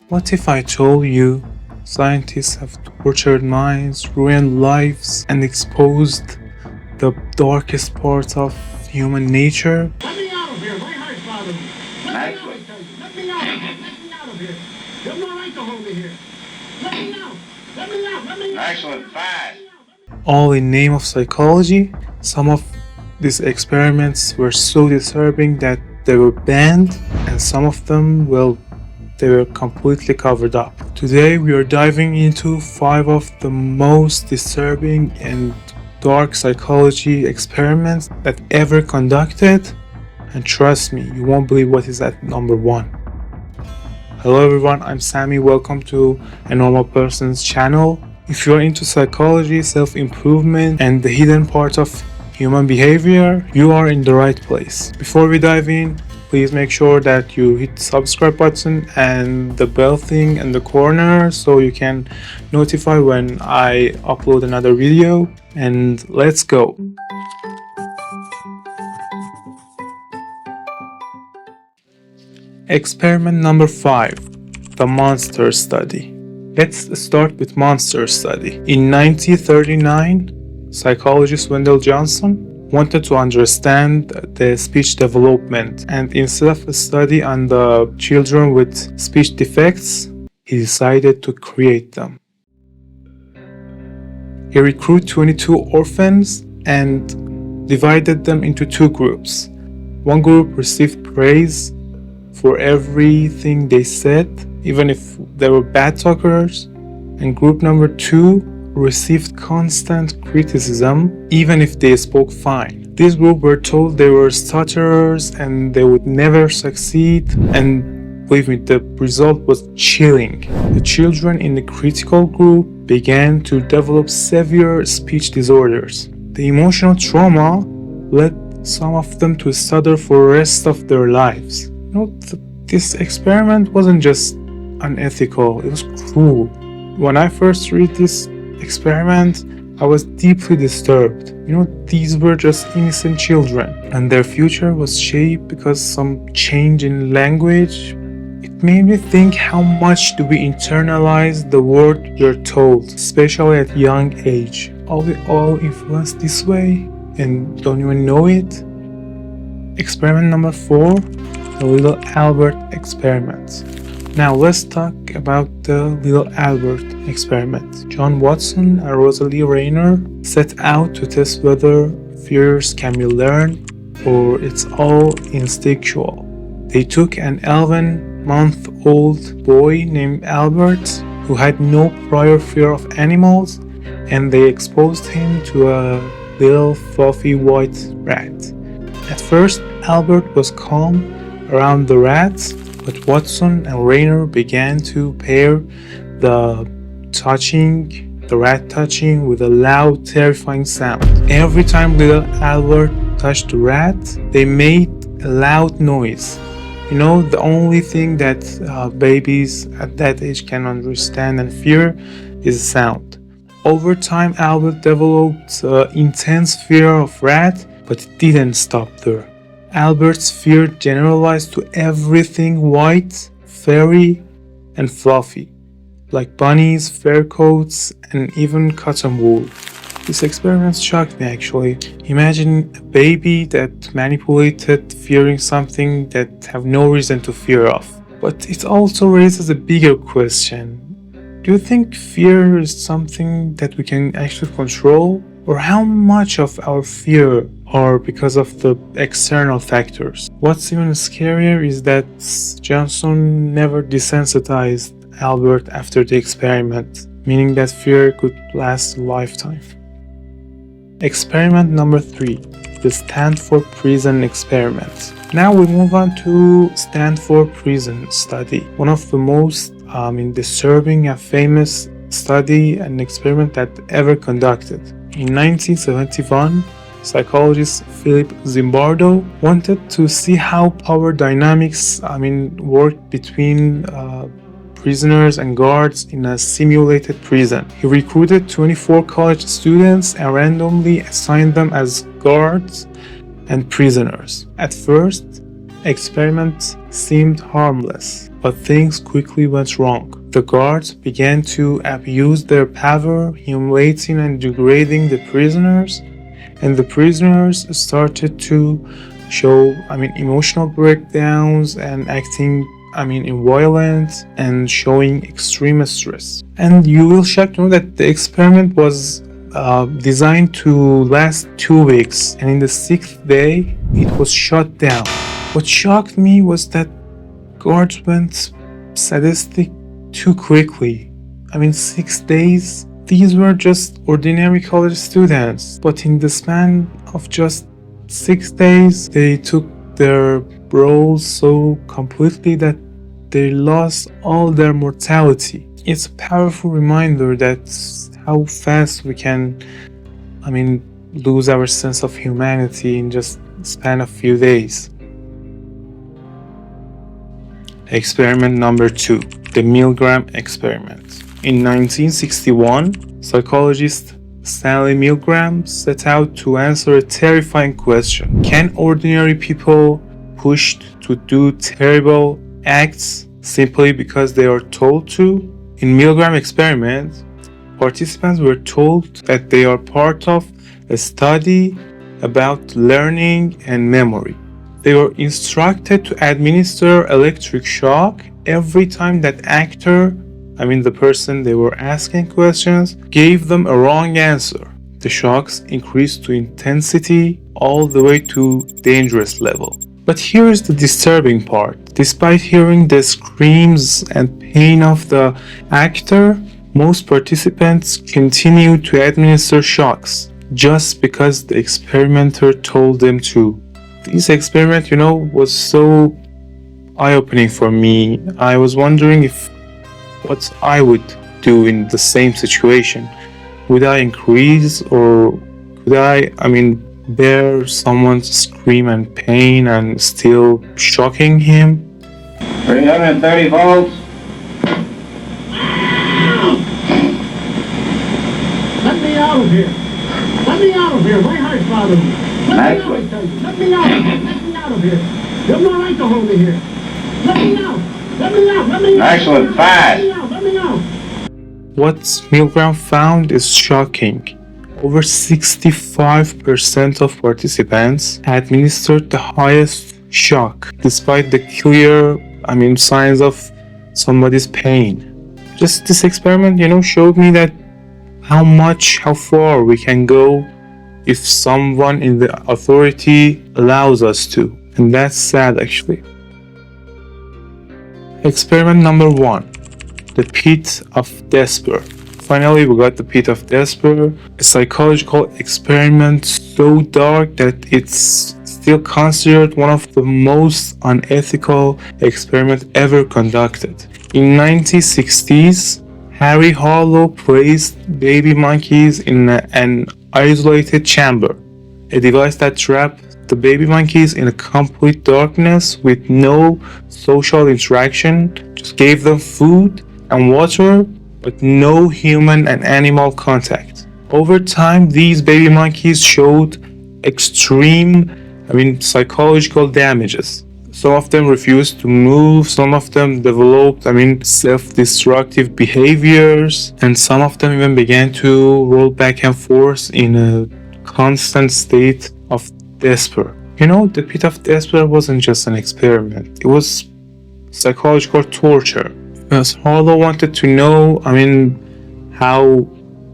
What if I told you scientists have tortured minds, ruined lives, and exposed the darkest parts of human nature? Let me out of here. My heart's bothering me. Let me out, I tell you. Let me out. Let me out of here. You have no right to hold me here. Let me out. Let me out. Let me out. Excellent. Fast. All in name of psychology. Some of these experiments were so disturbing that they were banned, and some of them, well, they were completely covered up. Today we are diving into 5 of the most disturbing and dark psychology experiments that ever conducted, and trust me, you won't believe what is at number 1. Hello everyone, I'm Sammy. Welcome to A Normal Person's channel. If you're into psychology, self-improvement, and the hidden parts of human behavior, you are in the right place. Before we dive in, please make sure that you hit the subscribe button and the bell thing in the corner so you can notify when I upload another video. And let's go. Experiment number 5, the monster study. Let's start with monster study. In 1939, psychologist Wendell Johnson wanted to understand the speech development, and instead of a study on the children with speech defects, he decided to create them. He recruited 22 orphans and divided them into 2 groups. One group received praise for everything they said, even if they were bad talkers, and group number 2 received constant criticism even if they spoke fine. This group were told they were stutterers and they would never succeed, and believe me, the result was chilling. The children in the critical group began to develop severe speech disorders. The emotional trauma led some of them to stutter for the rest of their lives. This experiment wasn't just unethical, it was cruel. When I first read this experiment, I was deeply disturbed. These were just innocent children, and their future was shaped because some change in language. It made me think, how much do we internalize the word we're told, especially at young age? Are we all influenced this way and don't even know it? Experiment number 4, the Little Albert experiment. Now let's talk about the Little Albert experiment. John Watson and Rosalie Rayner set out to test whether fears can be learned or it's all instinctual. They took an 11-month-old boy named Albert who had no prior fear of animals, and they exposed him to a little fluffy white rat. At first, Albert was calm around the rats, but Watson and Rayner began to pair the rat touching with a loud, terrifying sound. Every time little Albert touched the rat, they made a loud noise. The only thing that babies at that age can understand and fear is sound. Over time, Albert developed intense fear of rat, but it didn't stop there. Albert's fear generalized to everything white, furry, and fluffy, like bunnies, fur coats, and even cotton wool. This experiment shocked me actually. Imagine a baby that manipulated fearing something that have no reason to fear of. But it also raises a bigger question. Do you think fear is something that we can actually control? Or how much of our fear are because of the external factors? What's even scarier is that Johnson never desensitized Albert after the experiment, meaning that fear could last a lifetime. Experiment number 3, the Stanford Prison Experiment. Now we move on to Stanford Prison study, one of the most disturbing and famous study and experiment that ever conducted. In 1971, psychologist Philip Zimbardo wanted to see how power dynamics worked between prisoners and guards in a simulated prison. He recruited 24 college students and randomly assigned them as guards and prisoners. At first, experiments seemed harmless, but things quickly went wrong. The guards began to abuse their power, humiliating and degrading the prisoners, and the prisoners started to show, emotional breakdowns and acting, violent and showing extreme stress. And you will shock to know that the experiment was designed to last 2 weeks, and in the 6th day, it was shut down. What shocked me was that guards went sadistic too quickly. 6 days, these were just ordinary college students, but in the span of just 6 days, they took their roles so completely that they lost all their mortality. It's a powerful reminder that how fast we can, lose our sense of humanity in just the span of few days. Experiment number 2, the Milgram experiment. In 1961, psychologist Stanley Milgram set out to answer a terrifying question. Can ordinary people pushed to do terrible acts simply because they are told to? In Milgram experiment, participants were told that they are part of a study about learning and memory. They were instructed to administer electric shock every time that actor, the person they were asking questions, gave them a wrong answer. The shocks increased to intensity all the way to dangerous level. But here is the disturbing part. Despite hearing the screams and pain of the actor, most participants continued to administer shocks just because the experimenter told them to. This experiment, was so eye-opening for me. I was wondering what I would do in the same situation. Would I increase, or could I, bear someone's scream and pain and still shocking him? 330 volts. Let me out of here. Let me out of here. My heart's bothering me. Let me out, I tell you. Let me out. Let me out of here. You have no right to hold me here. Let me out. Let me out. Let me out. Excellent. Fast. Let me out. Let me out. What Milgram found is shocking. Over 65% of participants administered the highest shock, despite the clear, signs of somebody's pain. Just this experiment, showed me that how far we can go if someone in the authority allows us to. And that's sad, actually. Experiment number 1, the pit of despair. Finally, we got the pit of despair, a psychological experiment so dark that it's still considered one of the most unethical experiments ever conducted. In 1960s, Harry Harlow placed baby monkeys in an isolated chamber, a device that trapped the baby monkeys in a complete darkness with no social interaction, just gave them food and water, but no human and animal contact. Over time, these baby monkeys showed extreme, psychological damages. Some of them refused to move, some of them developed, self-destructive behaviors, and some of them even began to roll back and forth in a constant state of despair. The pit of despair wasn't just an experiment, it was psychological torture. Because Harlow wanted to know, how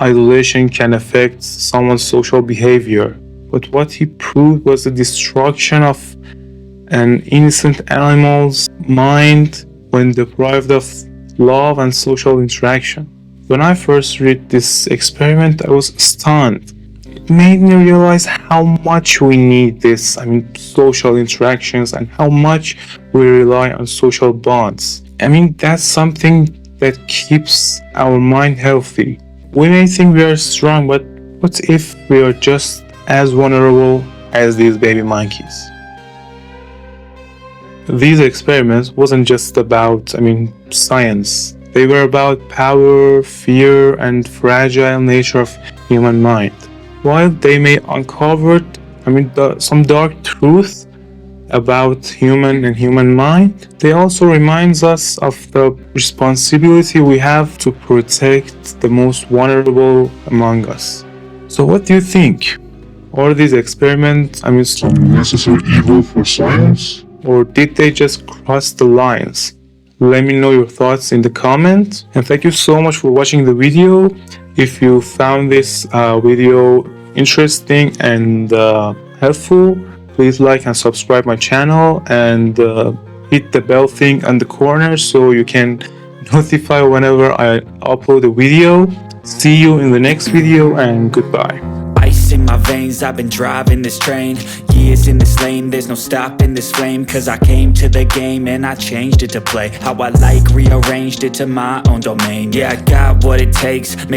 isolation can affect someone's social behavior. But what he proved was the destruction of an innocent animal's mind when deprived of love and social interaction. When I first read this experiment, I was stunned. It made me realize how much we need this, social interactions, and how much we rely on social bonds. That's something that keeps our mind healthy. We may think we are strong, but what if we are just as vulnerable as these baby monkeys? These experiments wasn't just about, science. They were about power, fear, and fragile nature of human mind. While they may uncover, some dark truth, about human and human mind, they also reminds us of the responsibility we have to protect the most vulnerable among us. So what do you think? Are these experiments some necessary evil for science? Or did they just cross the lines? Let me know your thoughts in the comments. And thank you so much for watching the video. If you found this video interesting and helpful, please like and subscribe my channel and hit the bell thing on the corner so you can notify whenever I upload a video. See you in the next video and goodbye. Ice in my veins, I've been driving this train. Years in this lane, there's no stopping this flame. Cause I came to the game and I changed it to play how I like, rearranged it to my own domain. Yeah, I got what it takes. Maybe